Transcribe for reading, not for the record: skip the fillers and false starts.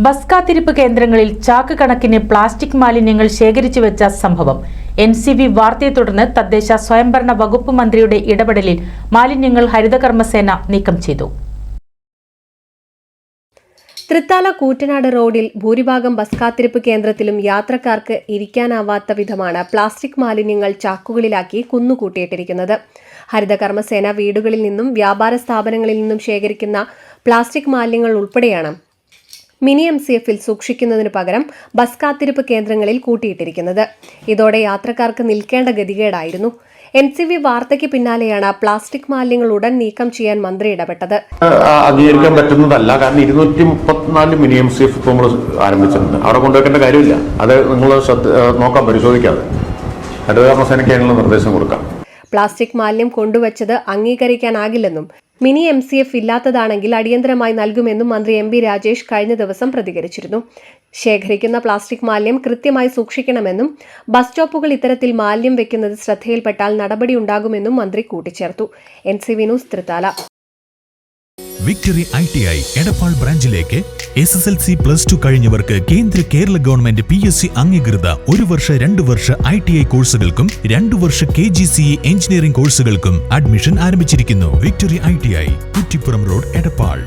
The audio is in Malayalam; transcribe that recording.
ബസ് കാത്തിരിപ്പ് കേന്ദ്രങ്ങളിൽ ചാക്ക് കണക്കിന് പ്ലാസ്റ്റിക് മാലിന്യങ്ങൾ ശേഖരിച്ചു വെച്ച സംഭവം. NCV വാർത്തയെ തുടർന്ന് തദ്ദേശ സ്വയംഭരണ വകുപ്പ് മന്ത്രിയുടെ ഇടപെടലിൽ മാലിന്യങ്ങൾ ഹരിതകർമ്മസേന നീക്കം ചെയ്തു. തൃത്താല കൂറ്റനാട് റോഡിൽ ഭൂരിഭാഗം ബസ് കാത്തിരിപ്പ് കേന്ദ്രത്തിലും യാത്രക്കാർക്ക് ഇരിക്കാനാവാത്ത വിധമാണ് പ്ലാസ്റ്റിക് മാലിന്യങ്ങൾ ചാക്കുകളിലാക്കി കുന്നുകൂട്ടിയിട്ടിരിക്കുന്നത്. ഹരിതകർമ്മസേന വീടുകളിൽ നിന്നും വ്യാപാര സ്ഥാപനങ്ങളിൽ നിന്നും ശേഖരിക്കുന്ന പ്ലാസ്റ്റിക് മാലിന്യങ്ങൾ ഉൾപ്പെടെയാണ് മിനി MCFൽ സൂക്ഷിക്കുന്നതിനു പകരം ബസ് കാത്തിരിപ്പ് കേന്ദ്രങ്ങളിൽ കൂട്ടിയിട്ടിരിക്കുന്നത്. ഇതോടെ യാത്രക്കാർക്ക് നിൽക്കേണ്ട ഗതികേടായിരുന്നു. NCV വാർത്തയ്ക്ക് പിന്നാലെയാണ് പ്ലാസ്റ്റിക് മാലിന്യങ്ങൾ ഉടൻ നീക്കം ചെയ്യാൻ മന്ത്രി ഇടപെട്ടത്. അംഗീകരിക്കാൻ പറ്റുന്നതല്ല. കാരണം 234 മിനി MCF നമ്മൾ ആരംഭിച്ചിട്ടുണ്ട്. അവിടെ കൊണ്ടുവയ്ക്കേണ്ട കാര്യമില്ല. അത് നിങ്ങൾ നോക്കാം, പരിശോധിക്കാതെ ഹരിതകർമ്മസേനയ്ക്ക് അതിനുള്ള നിർദ്ദേശം കൊടുക്കാം. പ്ലാസ്റ്റിക് മാലിന്യം കൊണ്ടുവച്ചത് അംഗീകരിക്കാനാകില്ലെന്നും മിനി MCF ഇല്ലാത്തതാണെങ്കിൽ അടിയന്തരമായി നൽകുമെന്നും മന്ത്രി MB രാജേഷ് കഴിഞ്ഞ ദിവസം പ്രതികരിച്ചിരുന്നു. ശേഖരിക്കുന്ന പ്ലാസ്റ്റിക് മാലിന്യം കൃത്യമായി സൂക്ഷിക്കണമെന്നും ബസ് സ്റ്റോപ്പുകൾ ഇത്തരത്തിൽ മാലിന്യം വെക്കുന്നത് ശ്രദ്ധയിൽപ്പെട്ടാൽ നടപടിയുണ്ടാകുമെന്നും മന്ത്രി കൂട്ടിച്ചേർത്തു. NCV News Thrithala. Victory ITI Edappal ബ്രാഞ്ചിലേക്ക് SSLC+2 കഴിഞ്ഞവർക്ക് കേരള ഗവൺമെന്റ് PSC അംഗീകൃത 1 വർഷ 2 വർഷ ITI കോഴ്സുകൾക്കും 2 വർഷ KGCE എഞ്ചിനീയറിംഗ് കോഴ്സുകൾക്കും അഡ്മിഷൻ ആരംഭിച്ചിരിക്കുന്നു. Victory ITI Kuttippuram Road, Edappal.